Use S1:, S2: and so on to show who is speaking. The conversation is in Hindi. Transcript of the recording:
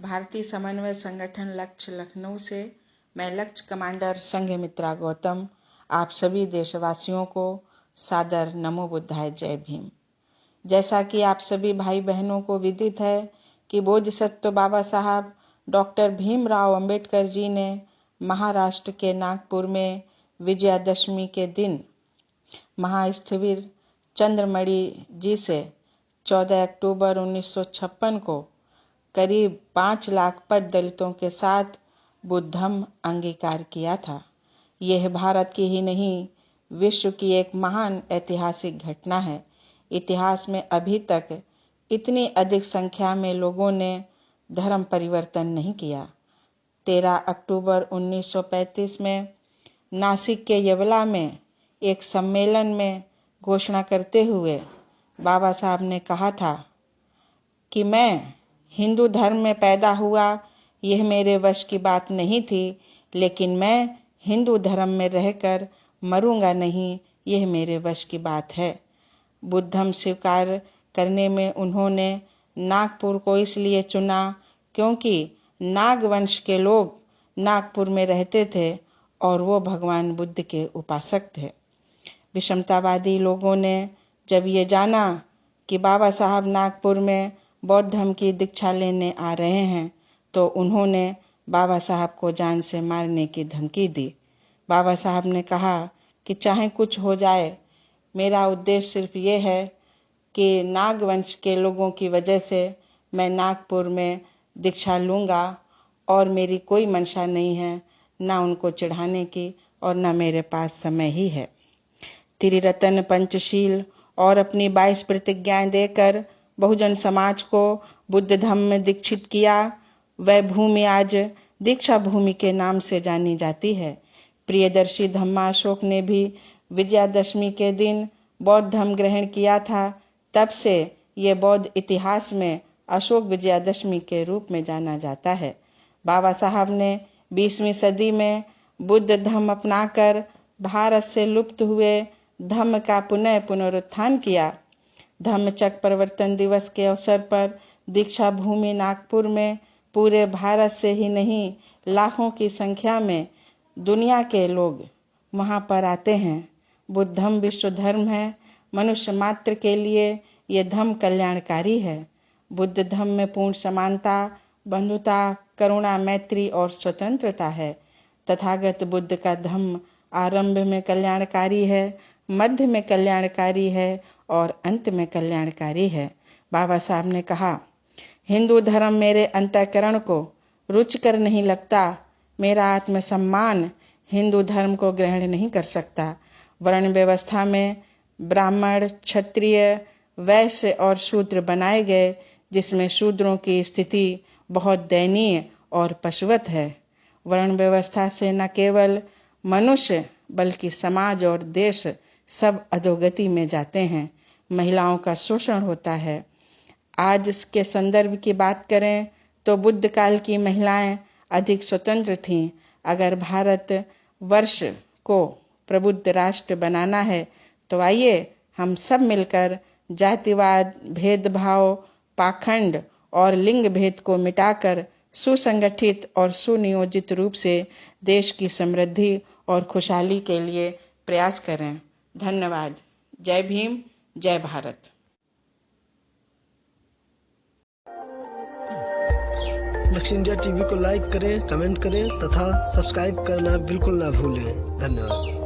S1: भारतीय समन्वय संगठन लक्ष्य लखनऊ से मैं लक्ष्य कमांडर संघमित्रा गौतम आप सभी देशवासियों को सादर नमो बुद्धाय जय भीम। जैसा कि आप सभी भाई बहनों को विदित है कि बोधिसत्व बाबा साहब डॉक्टर भीमराव अंबेडकर जी ने महाराष्ट्र के नागपुर में विजयादशमी के दिन महास्थविर चंद्रमणि जी से 14 अक्टूबर 1956 को करीब 5 लाख पद दलितों के साथ बुद्ध धम्म अंगीकार किया था। यह भारत की ही नहीं विश्व की एक महान ऐतिहासिक घटना है। इतिहास में अभी तक इतनी अधिक संख्या में लोगों ने धर्म परिवर्तन नहीं किया। 13 अक्टूबर 1935 में नासिक के यवला में एक सम्मेलन में घोषणा करते हुए बाबा साहब ने कहा था कि मैं हिंदू धर्म में पैदा हुआ, यह मेरे वश की बात नहीं थी, लेकिन मैं हिंदू धर्म में रहकर मरूंगा नहीं, यह मेरे वश की बात है। बुद्ध धम्म स्वीकार करने में उन्होंने नागपुर को इसलिए चुना क्योंकि नाग वंश के लोग नागपुर में रहते थे और वो भगवान बुद्ध के उपासक थे। विषमतावादी लोगों ने जब ये जाना कि बाबा साहब नागपुर में बौद्ध धर्म की दीक्षा लेने आ रहे हैं तो उन्होंने बाबा साहब को जान से मारने की धमकी दी। बाबा साहब ने कहा कि चाहे कुछ हो जाए, मेरा उद्देश्य सिर्फ ये है कि नाग वंश के लोगों की वजह से मैं नागपुर में दीक्षा लूँगा और मेरी कोई मंशा नहीं है, ना उनको चढ़ाने की और ना मेरे पास समय ही है। त्रिरत्न पंचशील और अपनी 22 प्रतिज्ञाएं देकर बहुजन समाज को बुद्ध धम्म में दीक्षित किया। वह भूमि आज दीक्षा भूमि के नाम से जानी जाती है। प्रियदर्शी धम्माशोक ने भी विजयादशमी के दिन बौद्ध धर्म ग्रहण किया था। तब से ये बौद्ध इतिहास में अशोक विजयादशमी के रूप में जाना जाता है। बाबा साहब ने 20वीं सदी में बुद्ध धर्म अपनाकर भारत से लुप्त हुए धम्म का पुनरुत्थान किया। धम्मचक्र प्रवर्तन दिवस के अवसर पर दीक्षा भूमि नागपुर में पूरे भारत से ही नहीं लाखों की संख्या में दुनिया के लोग वहां पर आते हैं। बुद्ध धम्म विश्व धर्म है। मनुष्य मात्र के लिए यह धम्म कल्याणकारी है। बुद्ध धम्म में पूर्ण समानता, बंधुता, करुणा, मैत्री और स्वतंत्रता है। तथागत बुद्ध का धम्म आरंभ में कल्याणकारी है, मध्य में कल्याणकारी है और अंत में कल्याणकारी है। बाबा साहब ने कहा, हिंदू धर्म मेरे अंतःकरण को रुचिकर नहीं लगता। मेरा आत्मसम्मान हिंदू धर्म को ग्रहण नहीं कर सकता। वर्ण व्यवस्था में ब्राह्मण, क्षत्रिय, वैश्य और शूद्र बनाए गए, जिसमें शूद्रों की स्थिति बहुत दयनीय और पशुवत है। वर्ण व्यवस्था से न केवल मनुष्य बल्कि समाज और देश सब अधोगति में जाते हैं। महिलाओं का शोषण होता है। आज इसके संदर्भ की बात करें तो बुद्ध काल की महिलाएं अधिक स्वतंत्र थीं। अगर भारत वर्ष को प्रबुद्ध राष्ट्र बनाना है तो आइए हम सब मिलकर जातिवाद, भेदभाव, पाखंड और लिंग भेद को मिटाकर सुसंगठित और सुनियोजित रूप से देश की समृद्धि और खुशहाली के लिए प्रयास करें। धन्यवाद। जय भीम, जय भारत।
S2: लक्ष्य इंडिया टीवी को लाइक करें, कमेंट करें तथा सब्सक्राइब करना बिल्कुल ना भूलें। धन्यवाद।